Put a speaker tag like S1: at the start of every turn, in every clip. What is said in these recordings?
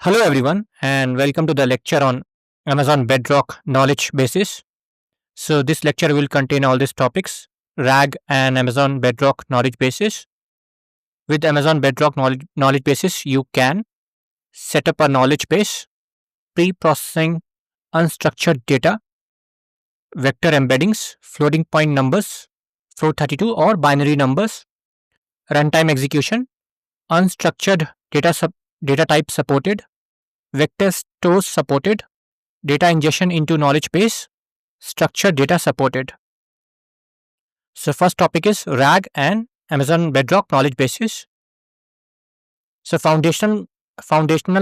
S1: Hello, everyone, and welcome to the lecture on Amazon Bedrock Knowledge Bases. So, this lecture will contain all these topics: RAG and Amazon Bedrock Knowledge Bases. With Amazon Bedrock knowledge Bases, you can set up a knowledge base, pre processing unstructured data, vector embeddings, floating point numbers, float 32 or binary numbers, runtime execution, unstructured data type supported, vector stores supported, data ingestion into knowledge base, structured data supported. So first topic is RAG and Amazon Bedrock knowledge bases. So foundational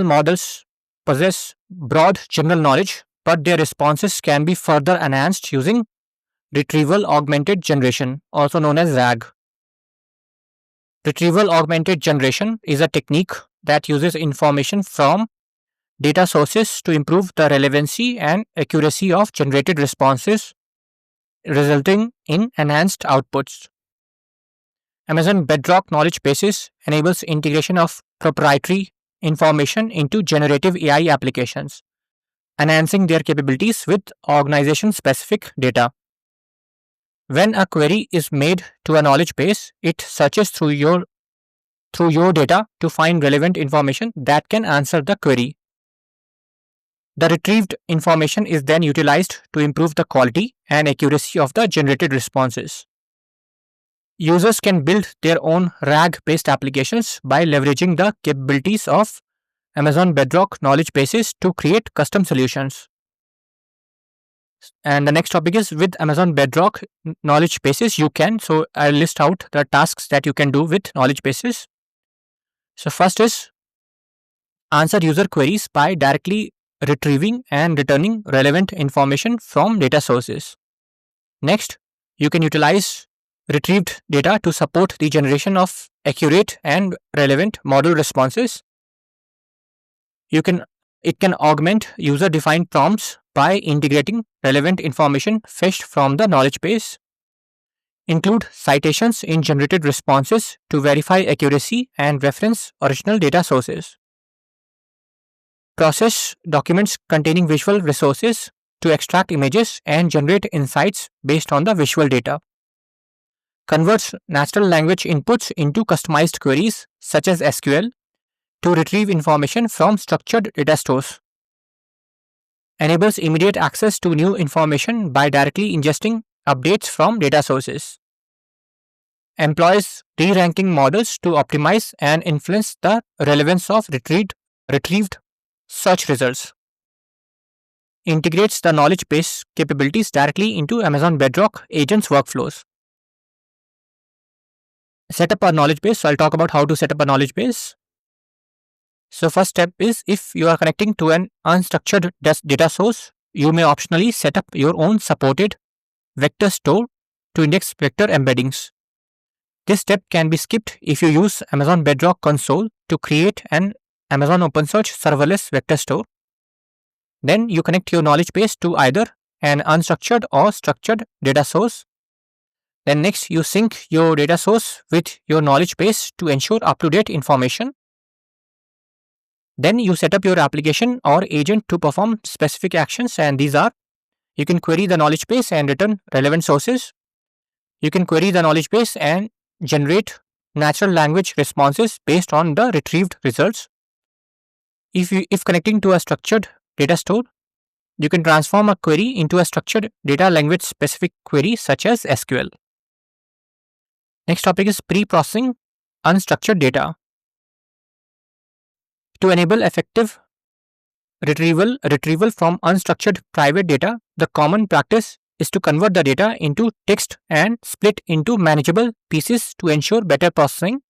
S1: models possess broad general knowledge, but their responses can be further enhanced using retrieval augmented generation, also known as RAG. Retrieval augmented generation is a technique that uses information from data sources to improve the relevancy and accuracy of generated responses, resulting in enhanced outputs. Amazon Bedrock knowledge bases enables integration of proprietary information into generative AI applications, enhancing their capabilities with organization-specific data. When a query is made to a knowledge base, it searches through your data to find relevant information that can answer the query. The retrieved information is then utilized to improve the quality and accuracy of the generated responses. Users can build their own RAG-based applications by leveraging the capabilities of Amazon Bedrock knowledge bases to create custom solutions. And the next topic is with Amazon Bedrock knowledge bases, you can. So I'll list out the tasks that you can do with knowledge bases. So first is answer user queries by directly retrieving and returning relevant information from data sources. Next, you can utilize retrieved data to support the generation of accurate and relevant model responses. It can augment user-defined prompts by integrating relevant information fetched from the knowledge base. Include citations in generated responses to verify accuracy and reference original data sources. Process documents containing visual resources to extract images and generate insights based on the visual data. Converts natural language inputs into customized queries such as SQL to retrieve information from structured data stores. Enables immediate access to new information by directly ingesting updates from data sources. Employs re-ranking models to optimize and influence the relevance of retrieved search results. Integrates the knowledge base capabilities directly into Amazon Bedrock agents workflows. Set up a knowledge base. So I'll talk about how to set up a knowledge base. So first step is if you are connecting to an unstructured data source, you may optionally set up your own supported vector store to index vector embeddings. This step can be skipped if you use Amazon Bedrock console to create an Amazon OpenSearch serverless vector store. Then you connect your knowledge base to either an unstructured or structured data source. Then next you sync your data source with your knowledge base to ensure up-to-date information. Then you set up your application or agent to perform specific actions, and these are: you can query the knowledge base and return relevant sources. You can query the knowledge base and generate natural language responses based on the retrieved results. If connecting to a structured data store, you can transform a query into a structured data language specific query such as SQL. Next topic is pre-processing unstructured data. To enable effective retrieval from unstructured private data, the common practice is to convert the data into text and split into manageable pieces to ensure better processing.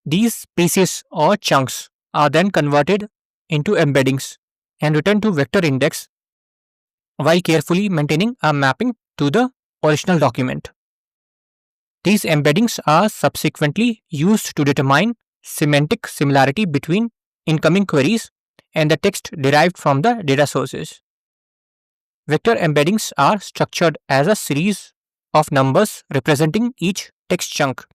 S1: These pieces or chunks are then converted into embeddings and returned to vector index while carefully maintaining a mapping to the original document. These embeddings are subsequently used to determine semantic similarity between incoming queries and the text derived from the data sources. Vector embeddings are structured as a series of numbers representing each text chunk.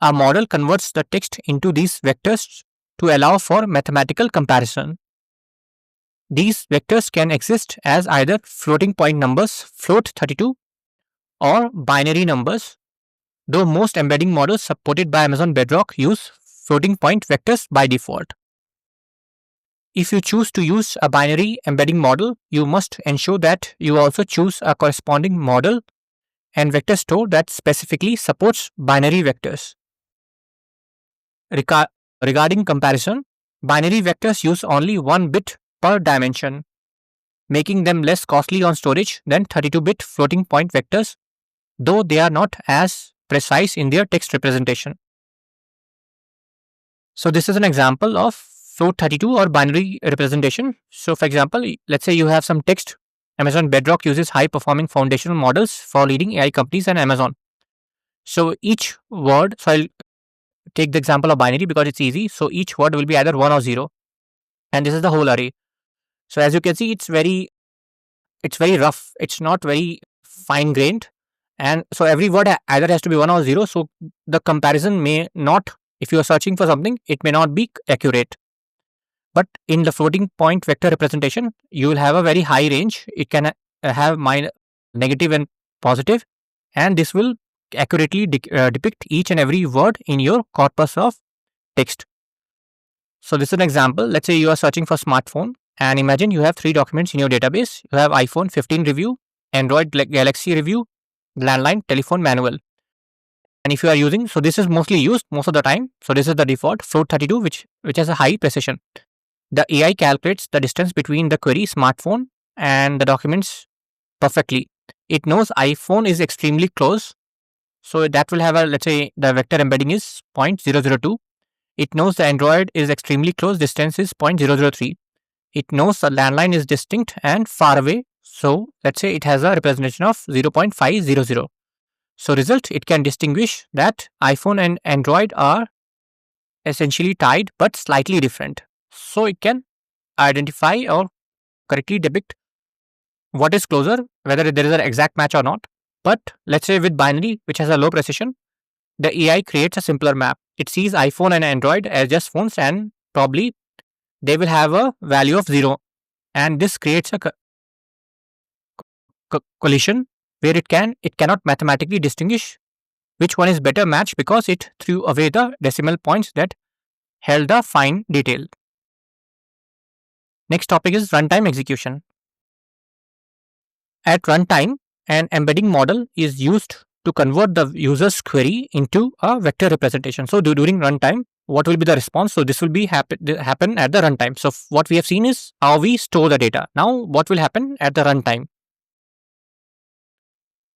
S1: Our model converts the text into these vectors to allow for mathematical comparison. These vectors can exist as either floating point numbers, float 32, or binary numbers, though most embedding models supported by Amazon Bedrock use floating point vectors by default. If you choose to use a binary embedding model, you must ensure that you also choose a corresponding model and vector store that specifically supports binary vectors. Regarding comparison, binary vectors use only 1 bit per dimension, making them less costly on storage than 32-bit floating point vectors, though they are not as precise in their text representation. So this is an example of float 32 or binary representation. So for example, let's say you have some text. Amazon Bedrock uses high performing foundational models for leading AI companies and Amazon. So each word, so I'll take the example of binary because it's easy. So each word will be either 1 or 0. And this is the whole array. So as you can see, it's very rough. It's not very fine grained. And so every word either has to be 1 or 0. So the comparison may not, if you are searching for something, it may not be accurate. But in the floating point vector representation, you will have a very high range. It can have negative and positive, and this will accurately depict each and every word in your corpus of text. So this is an example. Let's say you are searching for smartphone, and imagine you have 3 documents in your database. You have iPhone 15 review, Android Galaxy review, landline, telephone manual. And if you are using, so this is mostly used most of the time. So this is the default float 32, which has a high precision. The AI calculates the distance between the query smartphone and the documents perfectly. It knows iPhone is extremely close. So that will have a, let's say the vector embedding is 0.002. It knows the Android is extremely close, distance is 0.003. It knows the landline is distinct and far away. So let's say it has a representation of 0.500. So result, it can distinguish that iPhone and Android are essentially tied but slightly different. So it can identify or correctly depict what is closer, whether there is an exact match or not. But let's say with binary, which has a low precision, the AI creates a simpler map. It sees iPhone and Android as just phones, and probably they will have a value of 0. And this creates a collision where it cannot mathematically distinguish which one is better match because it threw away the decimal points that held the fine detail. Next topic is runtime execution. At runtime, an embedding model is used to convert the user's query into a vector representation. So during runtime, what will be the response? So this will be happen at the runtime. So what we have seen is how we store the data. Now what will happen at the runtime?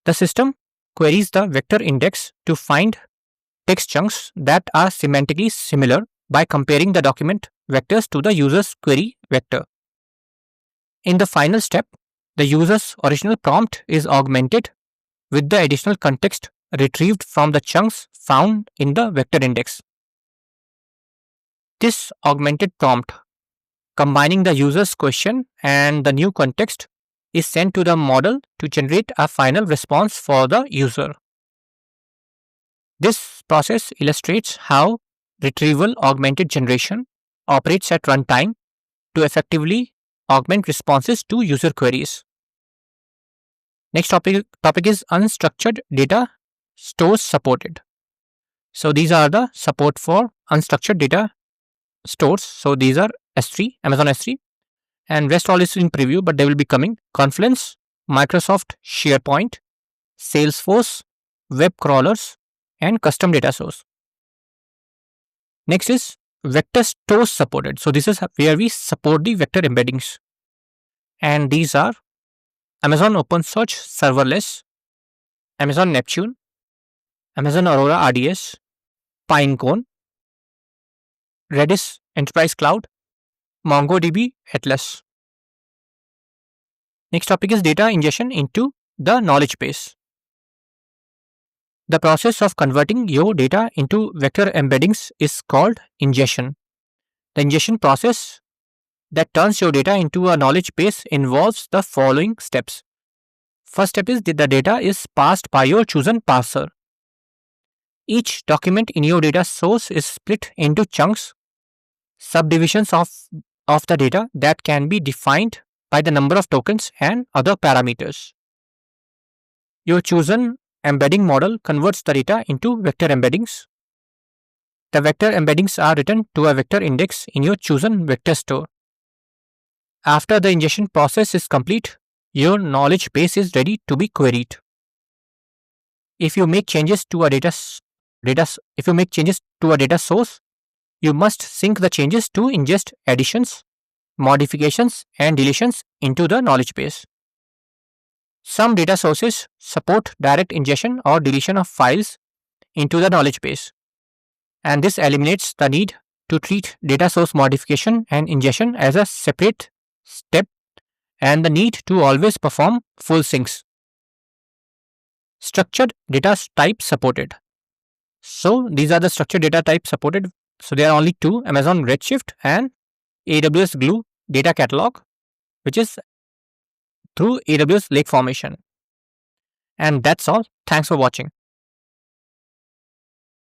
S1: The system queries the vector index to find text chunks that are semantically similar by comparing the document vectors to the user's query vector. In the final step, the user's original prompt is augmented with the additional context retrieved from the chunks found in the vector index. This augmented prompt, combining the user's question and the new context, is sent to the model to generate a final response for the user. This process illustrates how retrieval augmented generation operates at runtime to effectively augment responses to user queries. Next topic is unstructured data stores supported. So these are the support for unstructured data stores. So these are S3, Amazon S3, and rest all is in preview, but they will be coming. Confluence, Microsoft SharePoint, Salesforce, web crawlers, and custom data source. Next is vector stores supported. So this is where we support the vector embeddings. And these are Amazon OpenSearch Serverless, Amazon Neptune, Amazon Aurora RDS, Pinecone, Redis Enterprise Cloud, MongoDB Atlas. Next topic is data ingestion into the knowledge base. The process of converting your data into vector embeddings is called ingestion. The ingestion process that turns your data into a knowledge base involves the following steps. First step is the data is parsed by your chosen parser. Each document in your data source is split into chunks subdivisions of the data that can be defined by the number of tokens and other parameters. Your chosen embedding model converts the data into vector embeddings. The vector embeddings are written to a vector index in your chosen vector store. After the ingestion process is complete, your knowledge base is ready to be queried. If you make changes to a data source, you must sync the changes to ingest additions, modifications, and deletions into the knowledge base. Some data sources support direct ingestion or deletion of files into the knowledge base, and this eliminates the need to treat data source modification and ingestion as a separate step and the need to always perform full syncs. Structured data type supported. So these are the structured data types supported. So there are only two: Amazon Redshift and AWS Glue Data Catalog, which is through AWS Lake Formation. And that's all. Thanks for watching.